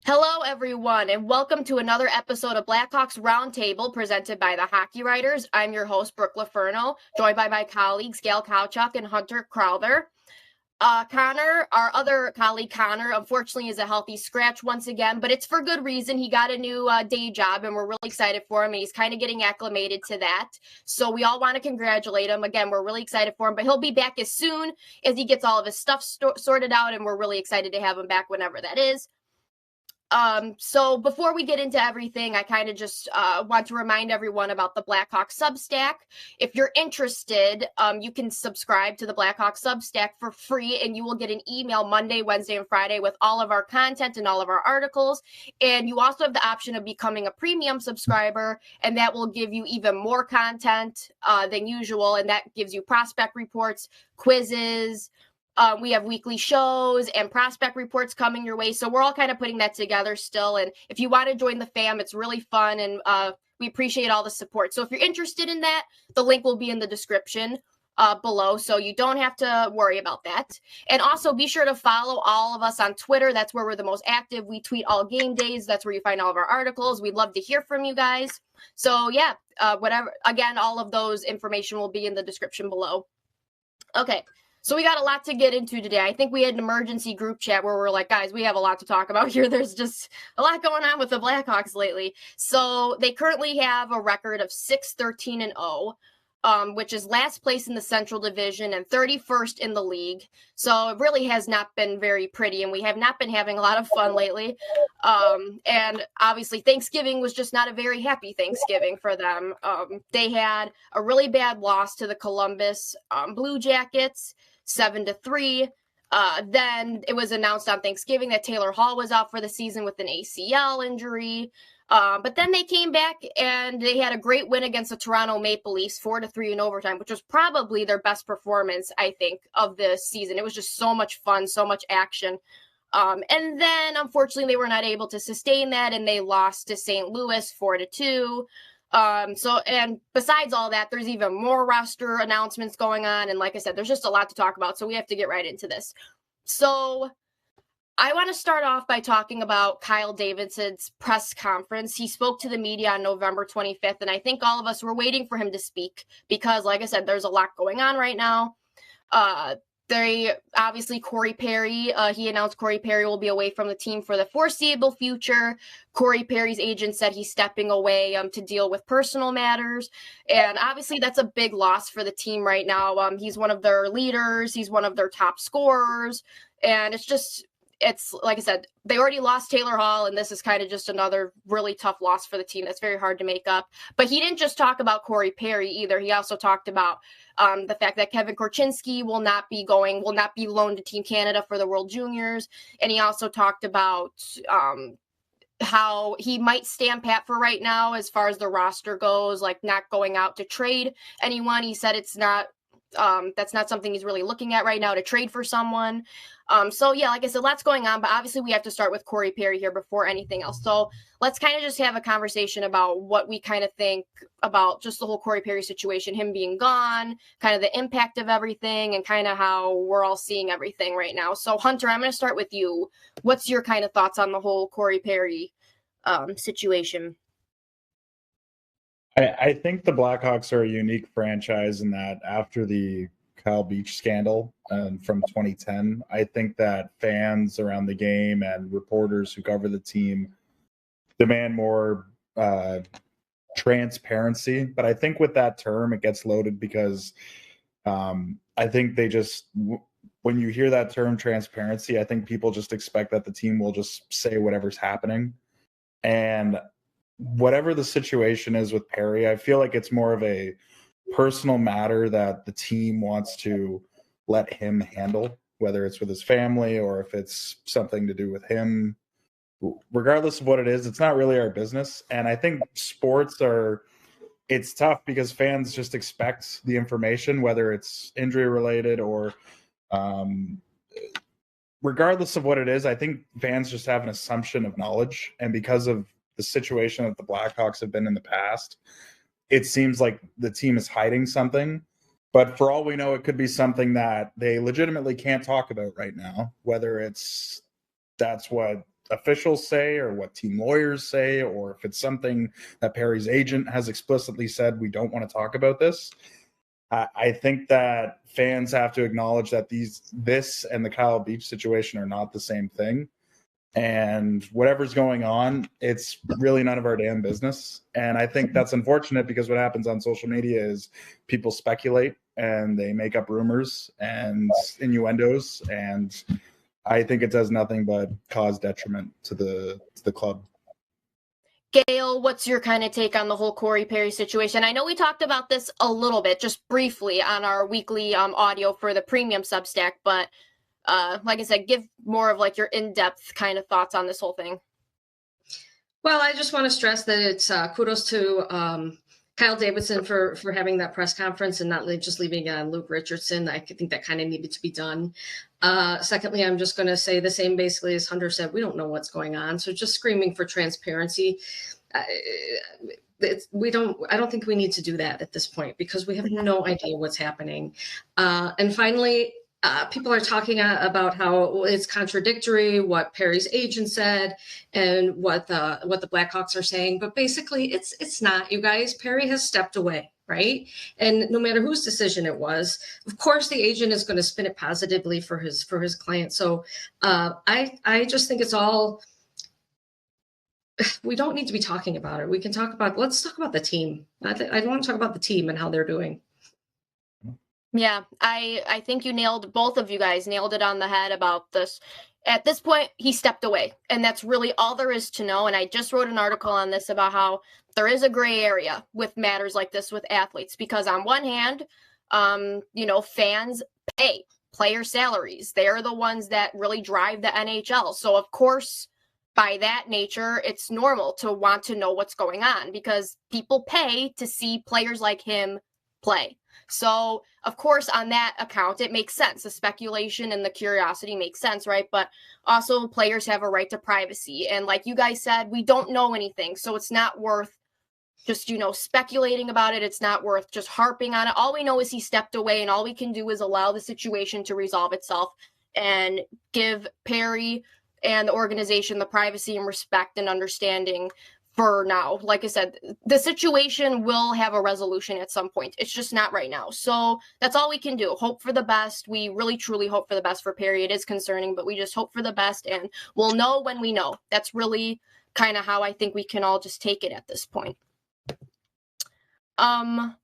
Hello, everyone, and welcome to another episode of Blackhawks Roundtable presented by the Hockey Writers. I'm your host, Brooke LoFurno, joined by my colleagues, Gail Kauchak and Hunter Crowther. Connor, our other colleague, Connor, unfortunately is a healthy scratch once again, but it's for good reason. He got a new day job, and we're really excited for him, and he's kind of getting acclimated to that. So we all want to congratulate him. Again, we're really excited for him, but he'll be back as soon as he gets all of his stuff sorted out, and we're really excited to have him back whenever that is. So before we get into everything, I kind of just want to remind everyone about the Blackhawks Substack. If you're interested, you can subscribe to the Blackhawks Substack for free, and you will get an email Monday, Wednesday, and Friday with all of our content and all of our articles. And you also have the option of becoming a premium subscriber, and that will give you even more content than usual, and that gives you prospect reports, quizzes. We have weekly shows and prospect reports coming your way. So we're all kind of putting that together still. And if you want to join the fam, it's really fun. And we appreciate all the support. So if you're interested in that, the link will be in the description below. So you don't have to worry about that. And also be sure to follow all of us on Twitter. That's where we're the most active. We tweet all game days. That's where you find all of our articles. We'd love to hear from you guys. So yeah, whatever. Again, all of those information will be in the description below. Okay. So we got a lot to get into today. I think we had an emergency group chat where we're like, guys, we have a lot to talk about here. There's just a lot going on with the Blackhawks lately. So they currently have a record of 6-13-0, which is last place in the Central Division and 31st in the league. So it really has not been very pretty, and we have not been having a lot of fun lately. And obviously Thanksgiving was just not a very happy Thanksgiving for them. They had a really bad loss to the Columbus Blue Jackets, 7-3. Then it was announced on Thanksgiving that Taylor Hall was out for the season with an ACL injury. But then they came back and they had a great win against the Toronto Maple Leafs, 4-3 in overtime, which was probably their best performance, I think, of the season. It was just so much fun, so much action. And then, unfortunately, they were not able to sustain that, and they lost to St. Louis 4-2. And besides all that, there's even more roster announcements going on. And like I said, there's just a lot to talk about. So we have to get right into this. So I want to start off by talking about Kyle Davidson's press conference. He spoke to the media on November 25th. And I think all of us were waiting for him to speak because, like I said, there's a lot going on right now. Obviously, Corey Perry, he announced Corey Perry will be away from the team for the foreseeable future. Corey Perry's agent said he's stepping away to deal with personal matters. And obviously, that's a big loss for the team right now. He's one of their leaders. He's one of their top scorers. And it's like I said, they already lost Taylor Hall, and this is kind of just another really tough loss for the team that's very hard to make up. But he didn't just talk about Corey Perry either. He also talked about the fact that Kevin Korchinski will not be loaned to Team Canada for the World Juniors. And he also talked about how he might stand pat for right now as far as the roster goes, like not going out to trade anyone. He said it's not that's not something he's really looking at right now to trade for someone. So yeah, like I said, lots going on, but obviously we have to start with Corey Perry here before anything else. So let's kind of just have a conversation about what we kind of think about just the whole Corey Perry situation, him being gone, kind of the impact of everything, and kind of how we're all seeing everything right now. So Hunter, I'm going to start with you. What's your kind of thoughts on the whole Corey Perry situation? I think the Blackhawks are a unique franchise in that after the Kyle Beach scandal from 2010, I think that fans around the game and reporters who cover the team demand more transparency. But I think with that term, it gets loaded because I think when you hear that term transparency, I think people just expect that the team will just say whatever's happening. And whatever the situation is with Perry, I feel like it's more of a personal matter that the team wants to let him handle, whether it's with his family or if it's something to do with him. Regardless of what it is, it's not really our business. And I think it's tough because fans just expect the information, whether it's injury related or regardless of what it is. I think fans just have an assumption of knowledge. And because of the situation that the Blackhawks have been in the past, it seems like the team is hiding something. But for all we know, it could be something that they legitimately can't talk about right now, whether that's what officials say or what team lawyers say, or if it's something that Perry's agent has explicitly said, we don't want to talk about this. I think that fans have to acknowledge that this and the Kyle Beach situation are not the same thing. And whatever's going on, it's really none of our damn business. And I think that's unfortunate because what happens on social media is people speculate and they make up rumors and innuendos. And I think it does nothing but cause detriment to the club. Gail, what's your kind of take on the whole Corey Perry situation? I know we talked about this a little bit, just briefly on our weekly audio for the premium Substack, but like I said, give more of like your in-depth kind of thoughts on this whole thing. Well, I just want to stress that it's kudos to Kyle Davidson for having that press conference and not just leaving Luke Richardson. I think that kind of needed to be done. Secondly, I'm just going to say the same basically as Hunter said. We don't know what's going on. So just screaming for transparency. I don't think we need to do that at this point because we have no idea what's happening. And finally, people are talking about how it's contradictory what Perry's agent said and what the Blackhawks are saying, but basically it's not. You guys, Perry has stepped away, right? And no matter whose decision it was, of course the agent is going to spin it positively for his client. So I just think it's all. We don't need to be talking about it. We can let's talk about the team. I want to talk about the team and how they're doing. Yeah, I think both of you guys nailed it on the head about this. At this point, he stepped away, and that's really all there is to know. And I just wrote an article on this about how there is a gray area with matters like this with athletes, because on one hand, fans pay player salaries. They're the ones that really drive the NHL. So of course, by that nature, it's normal to want to know what's going on because people pay to see players like him play. So, of course, on that account, it makes sense. The speculation and the curiosity makes sense, right? But also players have a right to privacy. And like you guys said, we don't know anything. So it's not worth just, speculating about it. It's not worth just harping on it. All we know is he stepped away, and all we can do is allow the situation to resolve itself and give Perry and the organization the privacy and respect and understanding for now. Like I said, the situation will have a resolution at some point. It's just not right now. So that's all we can do. Hope for the best. We really, truly hope for the best for Perry. It is concerning, but we just hope for the best, and we'll know when we know. That's really kind of how I think we can all just take it at this point. And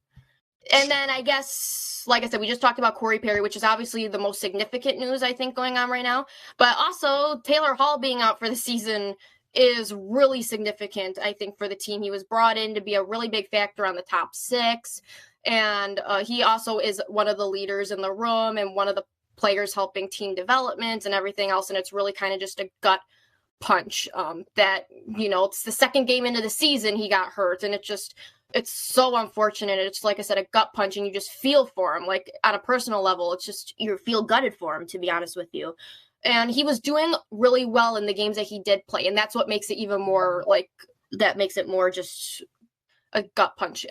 then I guess, like I said, we just talked about Corey Perry, which is obviously the most significant news, I think, going on right now. But also Taylor Hall being out for the season is really significant, I think, for the team. He was brought in to be a really big factor on the top six. And he also is one of the leaders in the room and one of the players helping team development and everything else. And it's really kind of just a gut punch that, it's the second game into the season he got hurt. And it's so unfortunate. It's like I said, a gut punch, and you just feel for him. Like on a personal level, it's just, you feel gutted for him, to be honest with you. And he was doing really well in the games that he did play. And that's what makes it even more just a gut punch.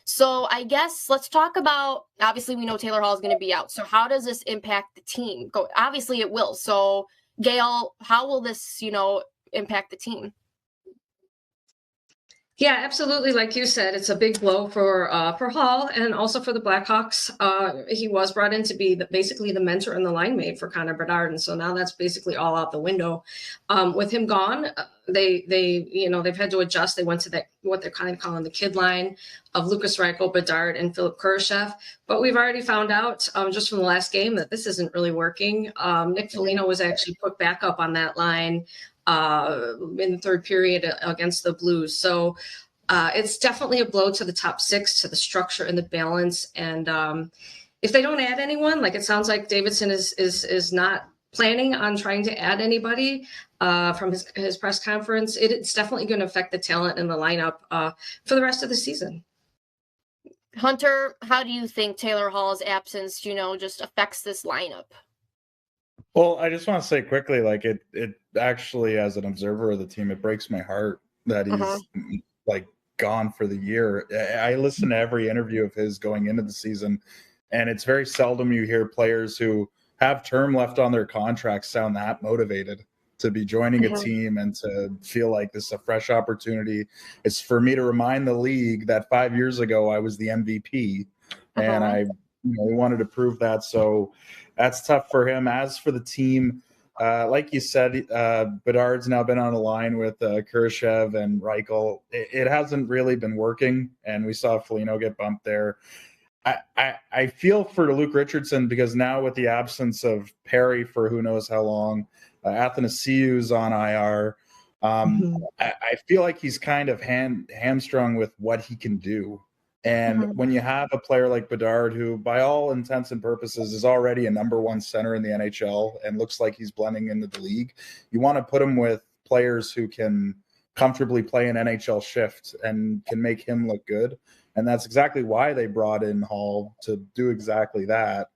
So I guess let's talk about, obviously we know Taylor Hall is going to be out. So how does this impact the team? Obviously it will. So Gail, how will this, impact the team? Yeah, absolutely. Like you said, it's a big blow for Hall and also for the Blackhawks. He was brought in to be basically the mentor and the line mate for Connor Bedard, and so now that's basically all out the window. With him gone, they've had to adjust. They went to what they're kind of calling the kid line of Lucas Reichel, Bedard, and Philip Kurashev. But we've already found out just from the last game that this isn't really working. Nick Foligno was actually put back up on that line in the third period against the Blues. So it's definitely a blow to the top six, to the structure and the balance. And if they don't add anyone, like it sounds like Davidson is not planning on trying to add anybody from his press conference, it's definitely going to affect the talent in the lineup for the rest of the season. Hunter, how do you think Taylor Hall's absence, just affects this lineup? Well, I just want to say quickly, like it actually, as an observer of the team, it breaks my heart that he's gone for the year. I listen to every interview of his going into the season, and it's very seldom you hear players who have term left on their contracts sound that motivated to be joining a team and to feel like this is a fresh opportunity. It's for me to remind the league that 5 years ago I was the MVP, and I wanted to prove that. So that's tough for him. As for the team, like you said, Bedard's now been on a line with Kurashev and Reichel. It hasn't really been working, and we saw Foligno get bumped there. I feel for Luke Richardson because now with the absence of Perry for who knows how long, Athanasiou's on IR. I feel like he's kind of hamstrung with what he can do. And when you have a player like Bedard, who by all intents and purposes is already a number one center in the NHL and looks like he's blending into the league, you want to put him with players who can comfortably play an NHL shift and can make him look good. And that's exactly why they brought in Hall, to do exactly that.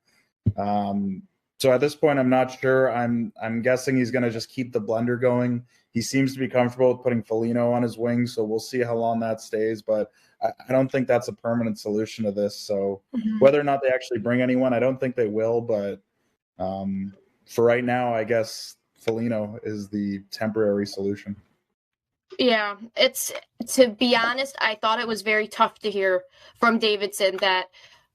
So at this point, I'm not sure. I'm guessing he's going to just keep the blender going. He seems to be comfortable with putting Foligno on his wing, so we'll see how long that stays. But I don't think that's a permanent solution to this. So whether or not they actually bring anyone, I don't think they will. But for right now, I guess Foligno is the temporary solution. Yeah, to be honest, I thought it was very tough to hear from Davidson that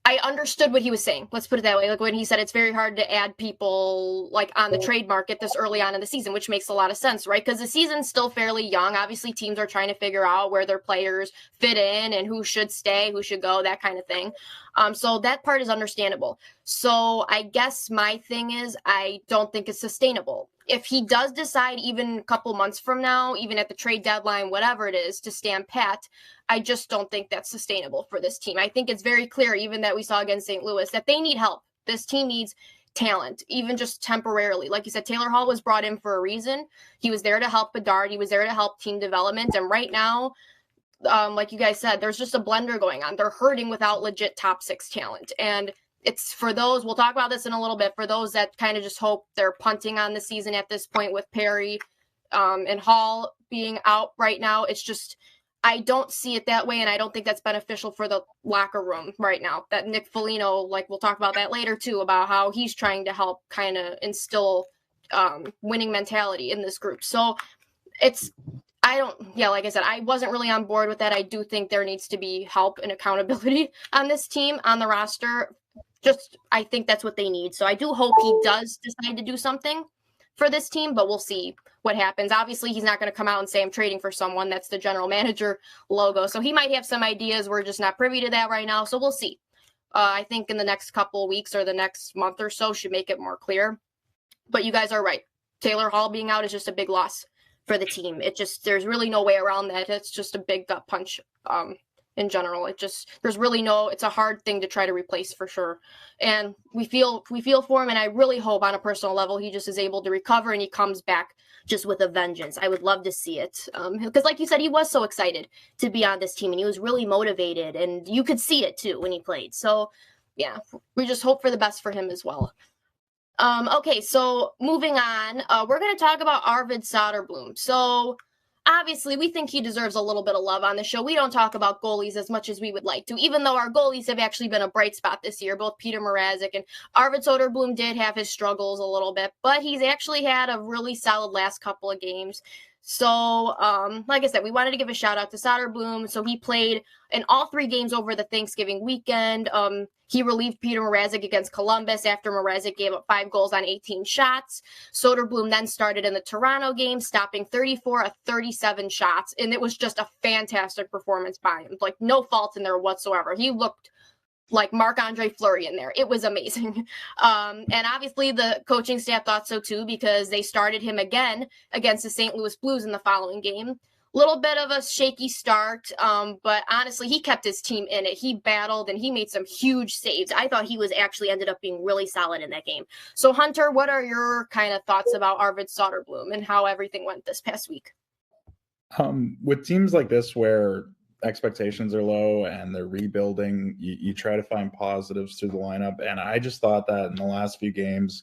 I understood what he was saying. Let's put it that way. Like when he said it's very hard to add people like on the trade market this early on in the season, which makes a lot of sense, right? Because the season's still fairly young. Obviously, teams are trying to figure out where their players fit in and who should stay, who should go, that kind of thing. So that part is understandable. So I guess my thing is I don't think it's sustainable. If he does decide even a couple months from now, even at the trade deadline, whatever it is, to stand pat, I just don't think that's sustainable for this team. I think it's very clear, even that we saw against St. Louis, that they need help. This team needs talent, even just temporarily. Like you said, Taylor Hall was brought in for a reason. He was there to help Bedard. He was there to help team development. And right now, like you guys said, there's just a blender going on. They're hurting without legit top six talent. And it's for those, we'll talk about this in a little bit, for those that kind of just hope they're punting on the season at this point with Perry and Hall being out right now. It's just, I don't see it that way, and I don't think that's beneficial for the locker room right now. That Nick Foligno, like we'll talk about that later too, about how he's trying to help kind of instill winning mentality in this group. So it's, like I said, I wasn't really on board with that. I do think there needs to be help and accountability on this team, on the roster. I think that's what they need. So I do hope he does decide to do something for this team, but we'll see what happens. Obviously, he's not going to come out and say I'm trading for someone. That's the general manager logo. So he might have some ideas. We're just not privy to that right now. So we'll see. I think in the next couple of weeks or the next month or so should make it more clear. But you guys are right. Taylor Hall being out is just a big loss for the team. There's really no way around that. It's just a big gut punch. In general, it's a hard thing to try to replace for sure. And we feel for him. And I really hope on a personal level, he just is able to recover and he comes back just with a vengeance. I would love to see it. Because like you said, he was so excited to be on this team and he was really motivated and you could see it too when he played. So yeah, we just hope for the best for him as well. Okay, so moving on, we're going to talk about Arvid Soderblom. So obviously, we think he deserves a little bit of love on the show. We don't talk about goalies as much as we would like to, even though our goalies have actually been a bright spot this year. Both Peter Mrazek and Arvid Soderblom did have his struggles a little bit, but he's actually had a really solid last couple of games. So, like I said, we wanted to give a shout out to Soderblom. So he played in all 3 games over the Thanksgiving weekend. He relieved Peter Mrazek against Columbus after Mrazek gave up 5 goals on 18 shots. Soderblom then started in the Toronto game, stopping 34 of 37 shots. And it was just a fantastic performance by him. Like, no fault in there whatsoever. He looked like Marc-Andre Fleury in there. It was amazing. And obviously the coaching staff thought so too, because they started him again against the St. Louis Blues in the following game. Little bit of a shaky start, but honestly, he kept his team in it. He battled and he made some huge saves. I thought he ended up being really solid in that game. So Hunter, what are your kind of thoughts about Arvid Soderblom and how everything went this past week? With teams like this where expectations are low and they're rebuilding, you try to find positives through the lineup. And I just thought that in the last few games,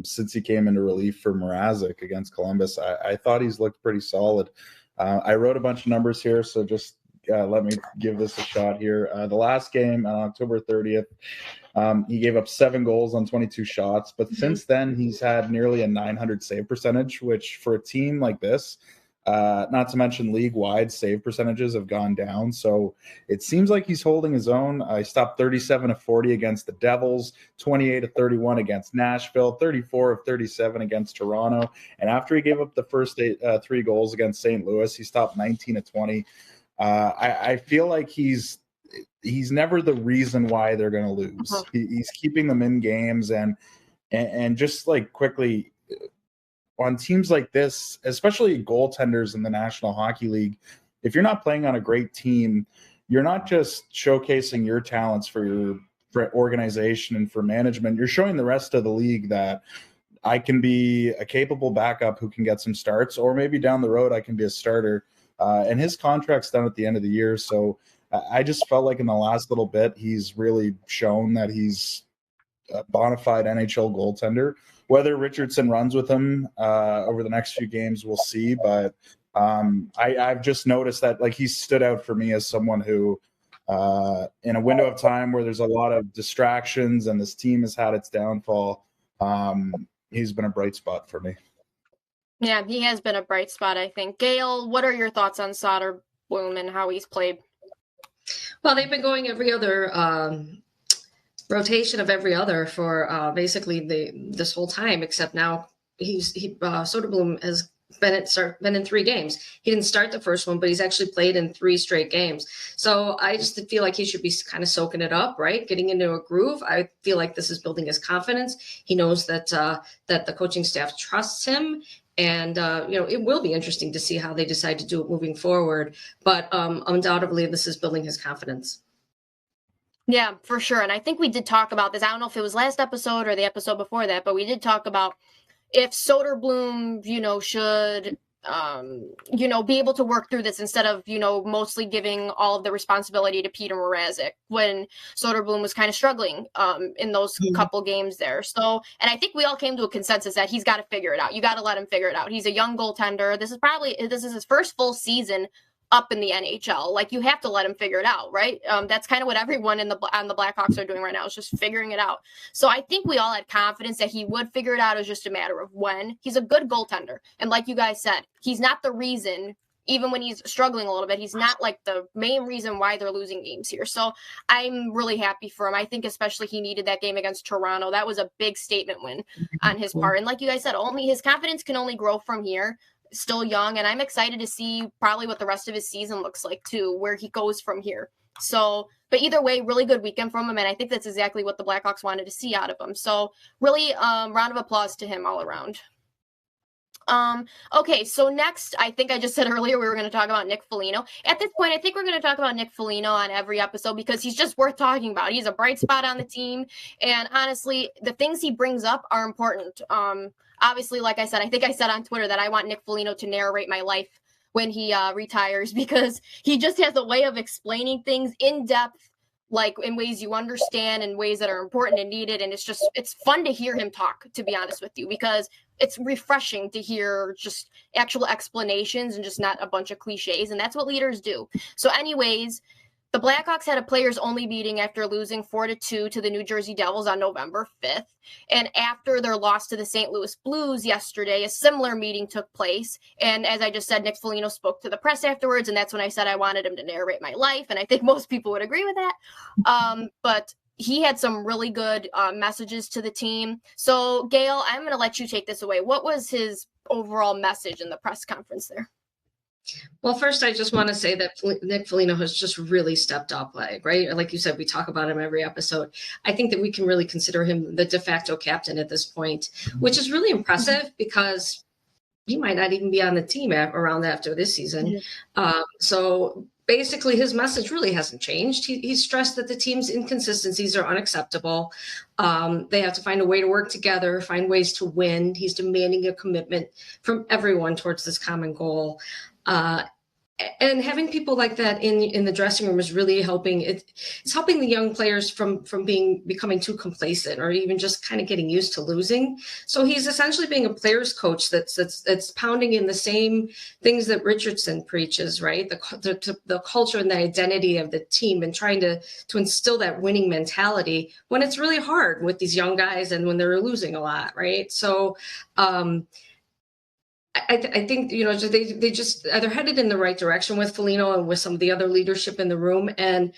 since he came into relief for Mrazek against Columbus, I thought he's looked pretty solid. I wrote a bunch of numbers here, so just let me give this a shot here. The last game on October 30th, He gave up 7 goals on 22 shots, but since then he's had nearly a 900 save percentage, which for a team like this, not to mention league-wide save percentages have gone down. So it seems like he's holding his own. He stopped 37 of 40 against the Devils, 28 of 31 against Nashville, 34 of 37 against Toronto. And after he gave up the first 3 goals against St. Louis, he stopped 19 of 20. I feel like he's never the reason why they're going to lose. He's keeping them in games, and just like quickly on teams like this, especially goaltenders in the National Hockey League, if you're not playing on a great team, you're not just showcasing your talents for organization and for management. You're showing the rest of the league that I can be a capable backup who can get some starts, or maybe down the road I can be a starter. And his contract's done at the end of the year, so I just felt like in the last little bit, he's really shown that he's a bona fide NHL goaltender. Whether Richardson runs with him over the next few games, we'll see. But I've just noticed that like he stood out for me as someone who, in a window of time where there's a lot of distractions and this team has had its downfall, he's been a bright spot for me. Yeah, he has been a bright spot, I think. Gail, what are your thoughts on Soderblom and how he's played? Well, they've been going every other rotation of every other for basically this whole time, except now Soderblom has been in 3 games. He didn't start the first one, but he's actually played in 3 straight games. So I just feel like he should be kind of soaking it up, right? Getting into a groove. I feel like this is building his confidence. He knows that the coaching staff trusts him. And, it will be interesting to see how they decide to do it moving forward. But undoubtedly, this is building his confidence. Yeah, for sure. And I think we did talk about this. I don't know if it was last episode or the episode before that, but we did talk about if Soderblom, should, be able to work through this instead of, mostly giving all of the responsibility to Peter Mrazek when Soderblom was kind of struggling in those couple games there. So, and I think we all came to a consensus that he's got to figure it out. You got to let him figure it out. He's a young goaltender. This is his first full season up in the NHL. Like, you have to let him figure it out, right? That's kind of what everyone on the Blackhawks are doing right now, is just figuring it out. So I think we all had confidence that he would figure it out. It was just a matter of when. He's a good goaltender. And like you guys said, he's not the reason, even when he's struggling a little bit, he's not like the main reason why they're losing games here. So I'm really happy for him. I think especially he needed that game against Toronto. That was a big statement win on his part. And like you guys said, his confidence can only grow from here. Still young, and I'm excited to see probably what the rest of his season looks like too, where he goes from here. So, but either way, really good weekend from him, and I think that's exactly what the Blackhawks wanted to see out of him. So really, round of applause to him all around. Okay, so next, I think I just said earlier we were going to talk about Nick Foligno. At this point, I think we're going to talk about Nick Foligno on every episode because he's just worth talking about. He's a bright spot on the team, and honestly, the things he brings up are important. Obviously, like I said, I think I said on Twitter that I want Nick Foligno to narrate my life when he retires, because he just has a way of explaining things in depth, like in ways you understand and ways that are important and needed. And it's fun to hear him talk, to be honest with you, because it's refreshing to hear just actual explanations and just not a bunch of cliches. And that's what leaders do. So anyways, the Blackhawks had a players-only meeting after losing 4-2 to the New Jersey Devils on November 5th. And after their loss to the St. Louis Blues yesterday, a similar meeting took place. And as I just said, Nick Foligno spoke to the press afterwards, and that's when I said I wanted him to narrate my life. And I think most people would agree with that. But he had some really good messages to the team. So, Gail, I'm going to let you take this away. What was his overall message in the press conference there? Well, first, I just want to say that Nick Foligno has just really stepped up, right? Like you said, we talk about him every episode. I think that we can really consider him the de facto captain at this point, which is really impressive because he might not even be on the team around after this season. So basically, his message really hasn't changed. He stressed that the team's inconsistencies are unacceptable. They have to find a way to work together, find ways to win. He's demanding a commitment from everyone towards this common goal. And having people like that in the dressing room is really helping. It's helping the young players from becoming too complacent or even just kind of getting used to losing. So he's essentially being a player's coach that's pounding in the same things that Richardson preaches, right? The culture and the identity of the team, and trying to instill that winning mentality when it's really hard with these young guys and when they're losing a lot, right? So I think, they're headed in the right direction with Foligno and with some of the other leadership in the room. And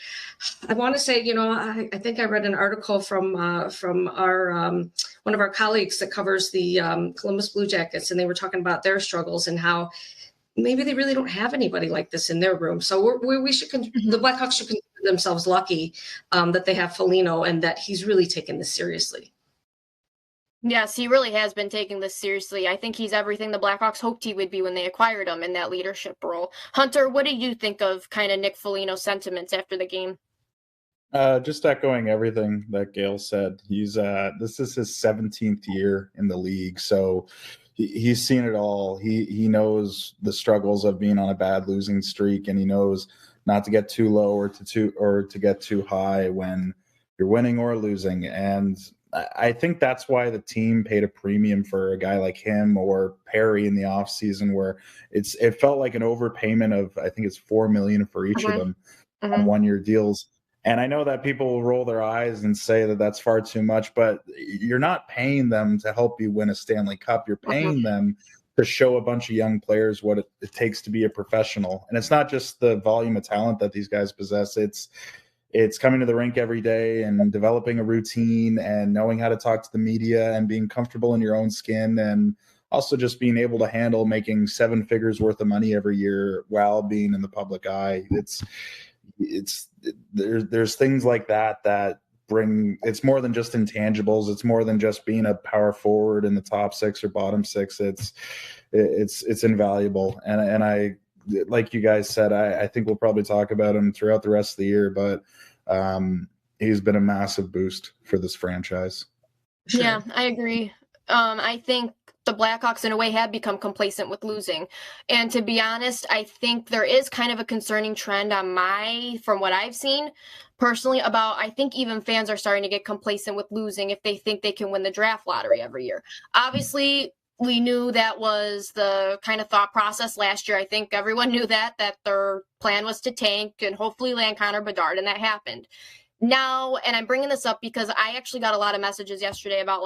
I want to say, I think I read an article from our one of our colleagues that covers the Columbus Blue Jackets, and they were talking about their struggles and how maybe they really don't have anybody like this in their room. So the Blackhawks should consider themselves lucky that they have Foligno and that he's really taken this seriously. Yes, he really has been taking this seriously. I think he's everything the Blackhawks hoped he would be when they acquired him in that leadership role. Hunter, what do you think of kind of Nick Foligno's sentiments after the game? Just echoing everything that Gail said. This is his 17th year in the league, so he's seen it all. He knows the struggles of being on a bad losing streak, and he knows not to get too low or to get too high when you're winning or losing. And I think that's why the team paid a premium for a guy like him or Perry in the offseason, where it felt like an overpayment of, I think it's $4 million for each of them on 1-year deals. And I know that people will roll their eyes and say that that's far too much, but you're not paying them to help you win a Stanley Cup. You're paying them to show a bunch of young players what it takes to be a professional. And it's not just the volume of talent that these guys possess. It's coming to the rink every day and developing a routine and knowing how to talk to the media and being comfortable in your own skin, and also just being able to handle making 7 figures worth of money every year while being in the public eye. There's things like that bring, it's more than just intangibles. It's more than just being a power forward in the top 6 or bottom 6. It's invaluable. And I, like you guys said, I think we'll probably talk about him throughout the rest of the year, but he's been a massive boost for this franchise. Sure. Yeah, I agree. I think the Blackhawks in a way have become complacent with losing. And to be honest, I think there is kind of a concerning trend from what I've seen personally about, I think even fans are starting to get complacent with losing if they think they can win the draft lottery every year. Obviously, we knew that was the kind of thought process last year. I think everyone knew that their plan was to tank and hopefully land Connor Bedard, and that happened. Now, and I'm bringing this up because I actually got a lot of messages yesterday about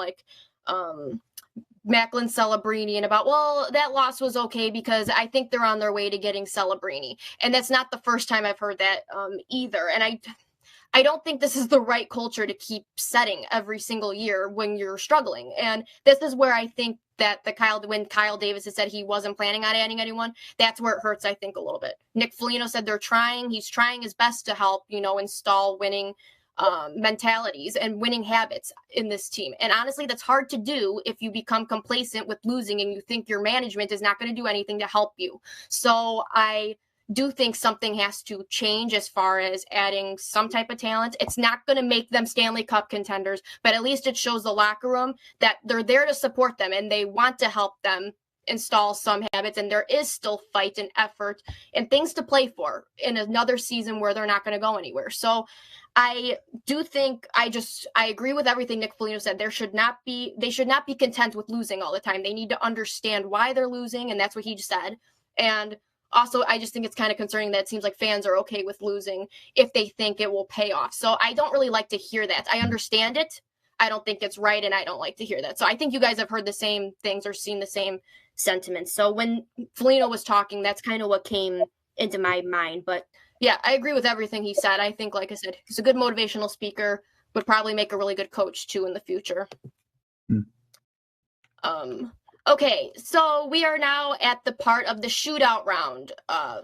Macklin Celebrini and about, well, that loss was okay because I think they're on their way to getting Celebrini. And that's not the first time I've heard that either. And I don't think this is the right culture to keep setting every single year when you're struggling. And this is where I think that when Kyle Davidson said he wasn't planning on adding anyone, that's where it hurts, I think, a little bit. Nick Foligno said he's trying his best to help, install winning mentalities and winning habits in this team. And honestly, that's hard to do if you become complacent with losing and you think your management is not going to do anything to help you. So I do think something has to change as far as adding some type of talent. It's not going to make them Stanley Cup contenders, but at least it shows the locker room that they're there to support them and they want to help them install some habits, and there is still fight and effort and things to play for in another season where they're not going to go anywhere. So I do think I agree with everything Nick Foligno said. They should not be content with losing all the time. They need to understand why they're losing, and that's what he just said. And also, I just think it's kind of concerning that it seems like fans are okay with losing if they think it will pay off. So I don't really like to hear that. I understand it. I don't think it's right, and I don't like to hear that. So I think you guys have heard the same things or seen the same sentiments. So when Foligno was talking, that's kind of what came into my mind. But yeah, I agree with everything he said. I think, like I said, he's a good motivational speaker, would probably make a really good coach too in the future. Okay, so we are now at the part of the shootout round, a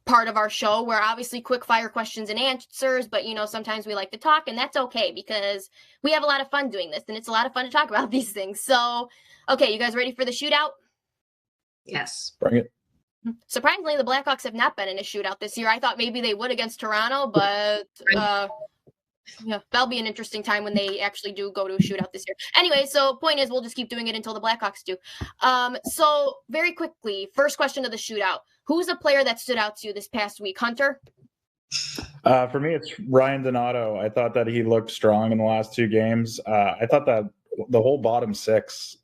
part of our show where obviously quick fire questions and answers, but sometimes we like to talk, and that's okay because we have a lot of fun doing this, and it's a lot of fun to talk about these things. So, okay, you guys ready for the shootout? Yes. Bring it. Surprisingly, the Blackhawks have not been in a shootout this year. I thought maybe they would against Toronto, but yeah, that'll be an interesting time when they actually do go to a shootout this year. Anyway, so point is we'll just keep doing it until the Blackhawks do. So very quickly, first question of the shootout. Who's a player that stood out to you this past week? Hunter? For me, it's Ryan Donato. I thought that he looked strong in the last 2 games. I thought that the whole bottom 6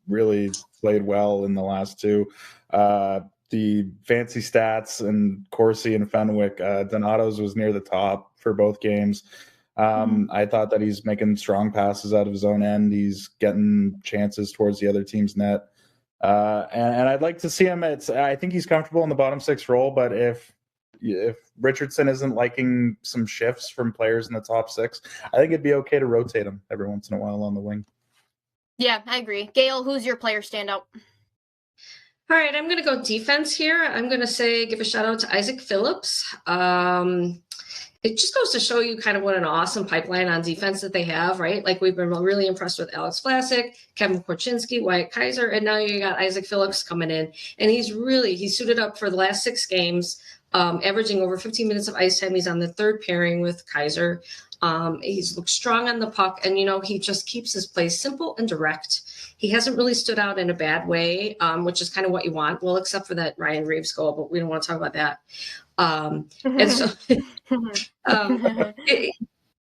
really played well in the last 2. The fancy stats and Corsi and Fenwick, Donato's was near the top for both games. I thought that he's making strong passes out of his own end. He's getting chances towards the other team's net. And I'd like to see him. I think he's comfortable in the bottom 6 role, but if Richardson isn't liking some shifts from players in the top 6, I think it'd be okay to rotate him every once in a while on the wing. Yeah, I agree. Gail, who's your player standout? All right, I'm going to go defense here. I'm going to give a shout out to Isaac Phillips. It just goes to show you kind of what an awesome pipeline on defense that they have, right? Like we've been really impressed with Alex Vlasic, Kevin Korchinski, Wyatt Kaiser, and now you got Isaac Phillips coming in. And he's suited up for the last 6 games, averaging over 15 minutes of ice time. He's on the 3rd pairing with Kaiser. He's looked strong on the puck, and, he just keeps his play simple and direct. He hasn't really stood out in a bad way, which is kind of what you want. Well, except for that Ryan Reeves goal, but we don't want to talk about that. And so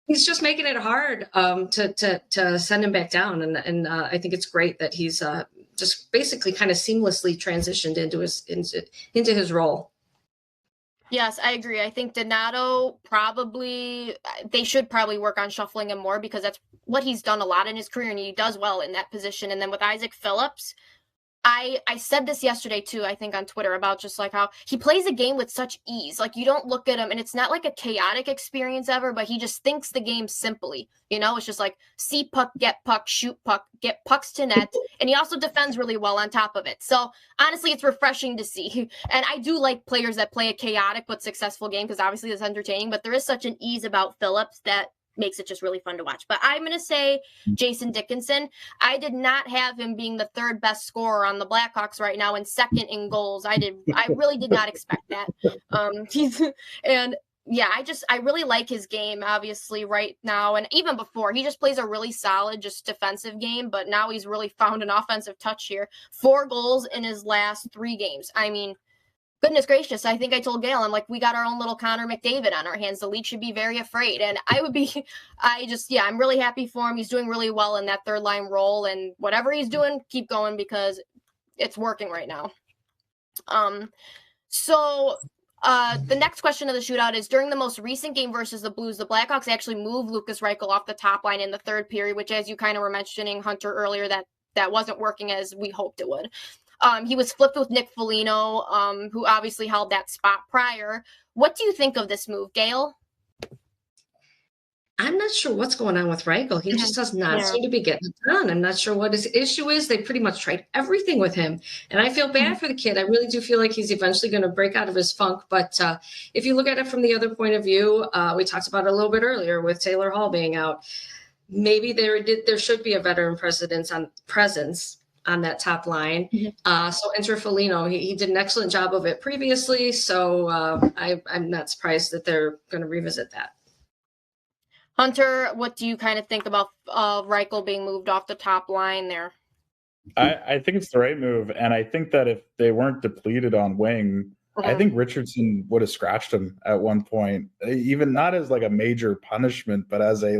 he's just making it hard to send him back down. And I think it's great that he's just basically kind of seamlessly transitioned into his role. Yes, I agree. I think Donato they should probably work on shuffling him more, because that's what he's done a lot in his career, and he does well in that position. And then with Isaac Phillips, I said this yesterday too, I think on Twitter, about just like how he plays a game with such ease. Like you don't look at him and it's not like a chaotic experience ever, but he just thinks the game simply. It's just like see puck, get puck, shoot puck, get pucks to net. And he also defends really well on top of it. So honestly, it's refreshing to see. And I do like players that play a chaotic but successful game, because obviously it's entertaining, but there is such an ease about Phillips that makes it just really fun to watch. But I'm going to say Jason Dickinson. I did not have him being the 3rd best scorer on the Blackhawks right now and 2nd in goals. I really did not expect that. I really like his game, obviously, right now. And even before, he just plays a really solid, just defensive game. But now he's really found an offensive touch here. 4 goals in his last 3 games. I mean, goodness gracious, I think I told Gail, I'm like, we got our own little Connor McDavid on our hands. The league should be very afraid. And I'm really happy for him. He's doing really well in that 3rd line role, and whatever he's doing, keep going, because it's working right now. The next question of the shootout is, during the most recent game versus the Blues, the Blackhawks actually moved Lukas Reichel off the top line in the 3rd period, which, as you kind of were mentioning, Hunter, earlier, that wasn't working as we hoped it would. He was flipped with Nick Foligno, who obviously held that spot prior. What do you think of this move, Gail? I'm not sure what's going on with Reichel. He just does not seem to be getting it done. I'm not sure what his issue is. They pretty much tried everything with him. And I feel bad for the kid. I really do feel like he's eventually going to break out of his funk. But if you look at it from the other point of view, we talked about it a little bit earlier with Taylor Hall being out. Maybe there should be a veteran presence on that top line. So enter Foligno. He did an excellent job of it previously. So I'm not surprised that they're going to revisit that. Hunter, what do you kind of think about Reichel being moved off the top line there? I think it's the right move. And I think that if they weren't depleted on wing, I think Richardson would have scratched him at one point, even not as like a major punishment, but as a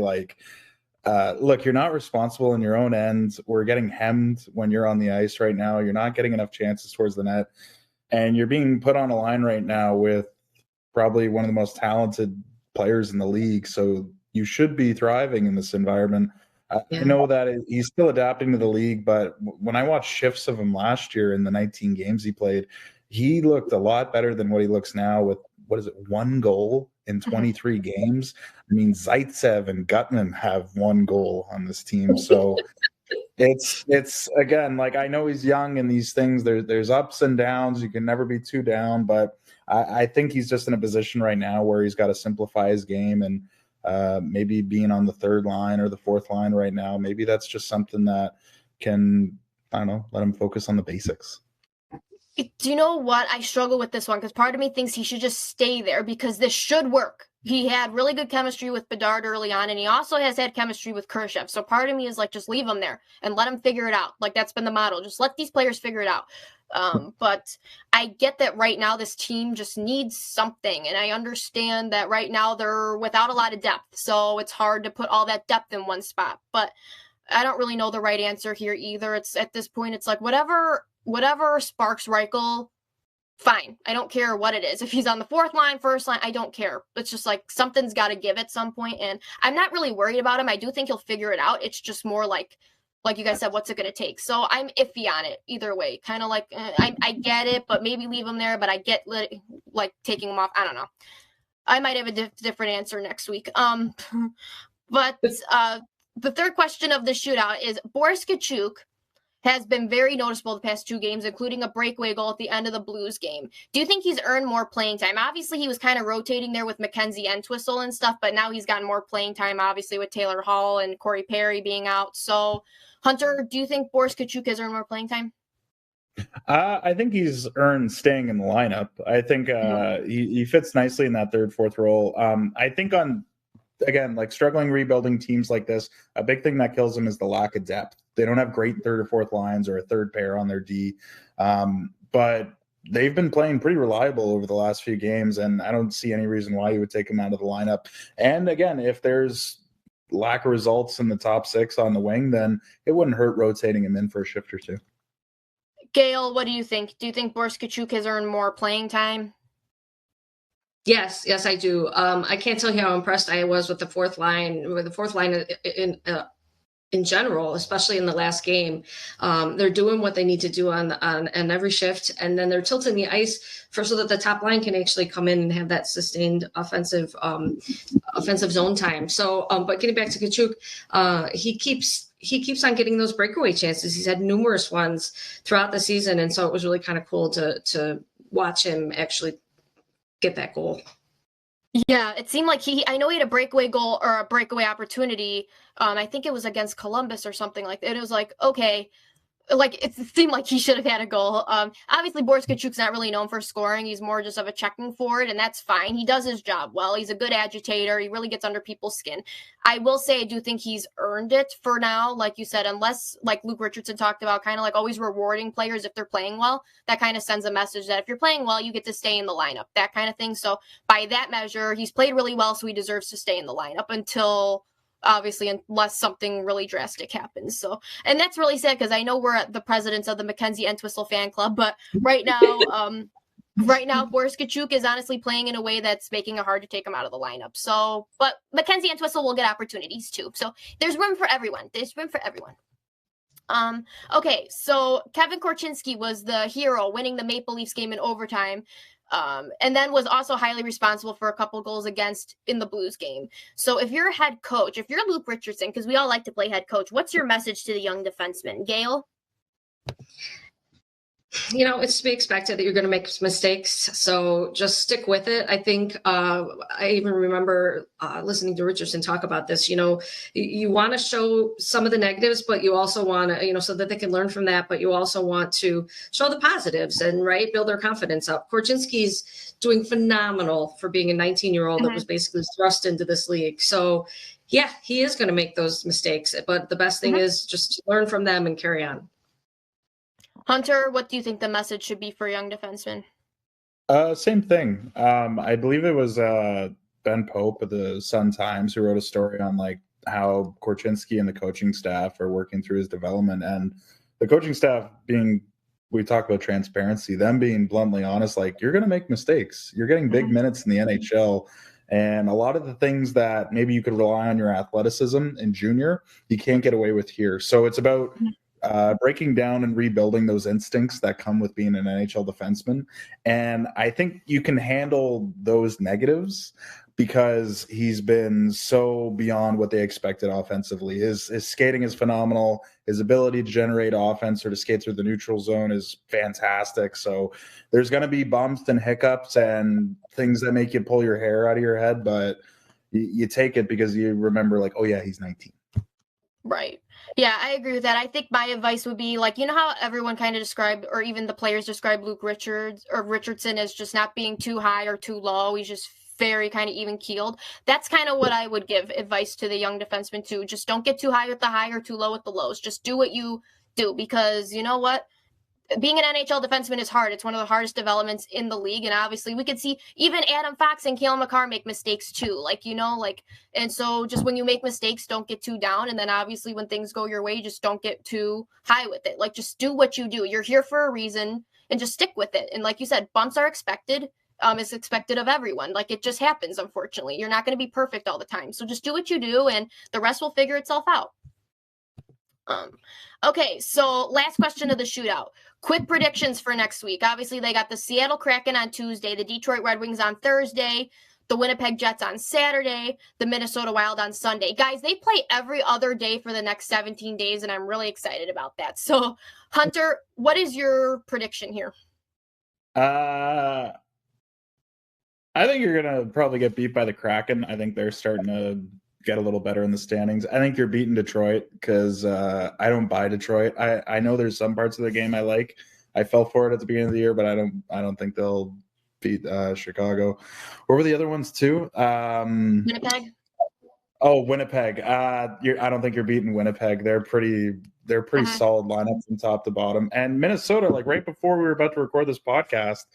look, you're not responsible in your own end. We're getting hemmed when you're on the ice right now. You're not getting enough chances towards the net. And you're being put on a line right now with probably one of the most talented players in the league. So you should be thriving in this environment. I know that he's still adapting to the league, but when I watched shifts of him last year in the 19 games he played, he looked a lot better than what he looks now with, 1 goal in 23 games. I mean, Zaitsev and Gutman have 1 goal on this team. So it's again, like, I know he's young and these things, there's ups and downs. You can never be too down, but I think he's just in a position right now where he's got to simplify his game, and maybe being on the 3rd line or the 4th line right now, maybe that's just something that can, let him focus on the basics. Do you know what? I struggle with this one, because part of me thinks he should just stay there, because this should work. he had really good chemistry with Bedard early on, and he also has had chemistry with Khrushchev. So part of me is like, just leave him there and let him figure it out. Like, that's been the model. Just let these players figure it out. But I get that right now this team just needs something, and I understand that right now they're without a lot of depth, so it's hard to put all that depth in one spot. But I don't really know the right answer here either. It's at this point, it's like whatever sparks Reichel, fine. I don't care what it is. If he's on the fourth line, first line, I don't care. It's just like something's got to give at some point, and I'm not really worried about him. I do think he'll figure it out. It's just more like you guys said, what's it going to take? So I'm iffy on it either way. Kind of like I get it, but maybe leave him there. But I get like taking him off. I don't know. I might have a different answer next week. But the third question of the shootout is Boris Katchouk has been very noticeable the past 2 games, including a breakaway goal at the end of the Blues game. Do you think he's earned more playing time? Obviously, he was kind of rotating there with Mackenzie Entwistle and stuff, but now he's gotten more playing time, obviously, with Taylor Hall and Corey Perry being out. So, Hunter, do you think Boris Katchouk has earned more playing time? I think he's earned staying in the lineup. I think he fits nicely in that third, fourth role. I think again, like struggling rebuilding teams like this, a big thing that kills them is the lack of depth. They don't have great third or fourth lines or a third pair on their D. But they've been playing pretty reliable over the last few games, and I don't see any reason why you would take them out of the lineup. And again, if there's lack of results in the top 6 on the wing, then it wouldn't hurt rotating him in for a shift or 2. Gail, what do you think? Do you think Boris Katchouk has earned more playing time? Yes, I do. I can't tell you how impressed I was with the fourth line in general, especially in the last game. They're doing what they need to do on every shift, and then they're tilting the ice so that the top line can actually come in and have that sustained offensive zone time. So, but getting back to Katchouk, he keeps on getting those breakaway chances. He's had numerous ones throughout the season, and so it was really kind of cool to watch him actually get that goal. Yeah, it seemed like I know he had a breakaway goal or a breakaway opportunity. I think it was against Columbus or something like that. It was like, okay, like it seemed like he should have had a goal. Obviously Boris Katchouk's not really known for scoring. He's more just of a checking forward, and that's fine. He does his job well. He's a good agitator. He really gets under people's skin. I will say I do think he's earned it for now, like you said, unless, like Luke Richardson talked about, kind of like always rewarding players if they're playing well. That kind of sends a message that if you're playing well, you get to stay in the lineup, that kind of thing. So by that measure, he's played really well, so he deserves to stay in the lineup until, obviously, unless something really drastic happens. So, and that's really sad because I know we're at the presidents of the Mackenzie Entwistle fan club, but right now, Boris Katchouk is honestly playing in a way that's making it hard to take him out of the lineup. So, but Mackenzie Entwistle will get opportunities too. So there's room for everyone. Okay, so Kevin Korchinski was the hero, winning the Maple Leafs game in overtime. And then was also highly responsible for a couple goals against in the Blues game. So if you're a head coach, if you're Luke Richardson, because we all like to play head coach, what's your message to the young defenseman? Gail? It's to be expected that you're going to make mistakes. So just stick with it. I think I even remember listening to Richardson talk about this. You want to show some of the negatives, but you also want to, so that they can learn from that. But you also want to show the positives and build their confidence up. Korchinski's doing phenomenal for being a 19-year-old that was basically thrust into this league. So yeah, he is going to make those mistakes, but the best thing is just to learn from them and carry on. Hunter, what do you think the message should be for young defensemen? Same thing. I believe it was Ben Pope of the Sun-Times who wrote a story on like how Korchinski and the coaching staff are working through his development, and the coaching staff we talk about transparency, them being bluntly honest, like, you're going to make mistakes. You're getting big minutes in the NHL. And a lot of the things that maybe you could rely on your athleticism in junior, you can't get away with here. So it's about breaking down and rebuilding those instincts that come with being an NHL defenseman. And I think you can handle those negatives because he's been so beyond what they expected offensively. His skating is phenomenal. His ability to generate offense or to skate through the neutral zone is fantastic. So there's going to be bumps and hiccups and things that make you pull your hair out of your head, but you take it because you remember, like, oh yeah, he's 19. Right. Yeah, I agree with that. I think my advice would be, like, how everyone kind of described, or even the players describe Luke Richardson as just not being too high or too low. He's just very kind of even keeled. That's kind of what I would give advice to the young defensemen too. Just don't get too high with the high or too low with the lows. Just do what you do, because you know what? Being an NHL defenseman is hard. It's one of the hardest developments in the league. And obviously we could see even Adam Fox and Cale Makar make mistakes too. And so just when you make mistakes, don't get too down. And then obviously when things go your way, just don't get too high with it. Like, just do what you do. You're here for a reason, and just stick with it. And like you said, bumps are expected. It's expected of everyone. Like, it just happens, unfortunately. You're not going to be perfect all the time. So just do what you do, and the rest will figure itself out. Okay, so last question of the shootout. Quick predictions for next week. Obviously, they got the Seattle Kraken on Tuesday, the Detroit Red Wings on Thursday, the Winnipeg Jets on Saturday, the Minnesota Wild on Sunday. Guys, they play every other day for the next 17 days, and I'm really excited about that. So, Hunter, what is your prediction here? I think you're going to probably get beat by the Kraken. I think they're starting to get a little better in the standings. I think you're beating Detroit because I don't buy Detroit. I know there's some parts of the game I like. I fell for it at the beginning of the year, but I don't think they'll beat Chicago. What were the other ones too? Winnipeg. Oh, Winnipeg. I don't think you're beating Winnipeg. They're pretty solid lineup from top to bottom. And Minnesota, like right before we were about to record this podcast,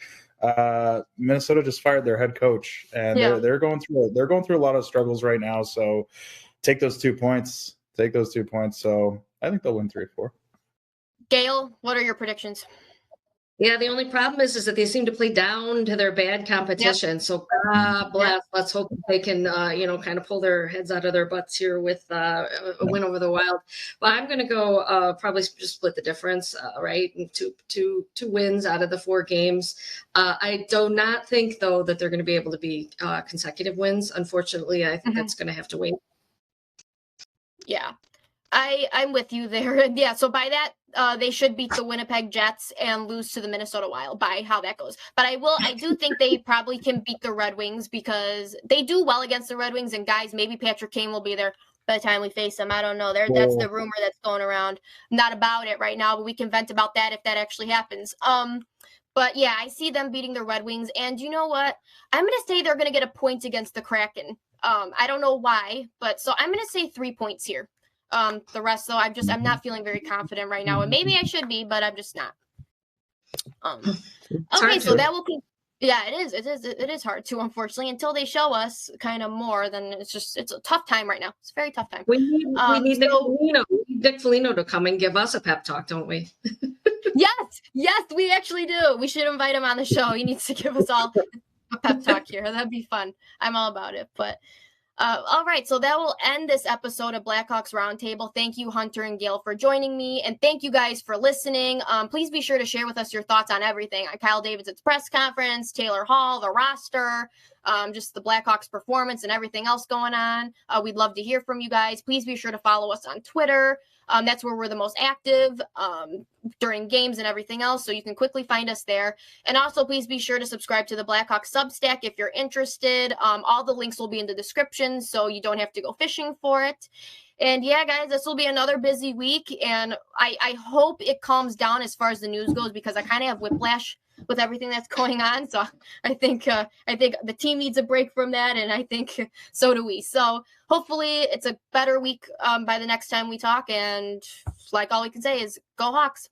Minnesota just fired their head coach, and they're going through a lot of struggles right now. So take those 2 points. So I think they'll win 3-4. Gail, what are your predictions? Yeah, the only problem is that they seem to play down to their bad competition. Yep. So God bless. Yep. Let's hope they can, kind of pull their heads out of their butts here with a win over the Wild. But I'm going to go probably just split the difference, right? And two wins out of the 4 games. I do not think, though, that they're going to be able to be consecutive wins. Unfortunately, I think that's going to have to wait. Yeah. I'm with you there. Yeah, so by that, they should beat the Winnipeg Jets and lose to the Minnesota Wild by how that goes. But I do think they probably can beat the Red Wings because they do well against the Red Wings. And guys, maybe Patrick Kane will be there by the time we face them. I don't know. That's the rumor that's going around. Not about it right now, but we can vent about that if that actually happens. But yeah, I see them beating the Red Wings. And you know what? I'm going to say they're going to get a point against the Kraken. I don't know why, but so I'm going to say 3 points here. The rest, though, I'm not feeling very confident right now, and maybe I should be, but I'm just not. Okay, so that will be. Yeah, it is hard to, unfortunately, until they show us kind of more. Then it's a tough time right now. It's a very tough time. We need Dick Foligno to come and give us a pep talk, don't we? Yes, we actually do. We should invite him on the show. He needs to give us all a pep talk here. That'd be fun. I'm all about it, but. All right, so that will end this episode of Blackhawks Roundtable. Thank you, Hunter and Gail, for joining me, and thank you guys for listening. Please be sure to share with us your thoughts on everything, on Kyle Davidson's press conference, Taylor Hall, the roster, just the Blackhawks performance and everything else going on. We'd love to hear from you guys. Please be sure to follow us on Twitter. That's where we're the most active during games and everything else, so you can quickly find us there. And also, please be sure to subscribe to the Blackhawks Substack if you're interested. All the links will be in the description, so you don't have to go fishing for it. And yeah, guys, this will be another busy week, and I hope it calms down as far as the news goes, because I kind of have whiplash with everything that's going on. So I think the team needs a break from that, and I think so do we. So hopefully it's a better week by the next time we talk. And like all we can say is go Hawks.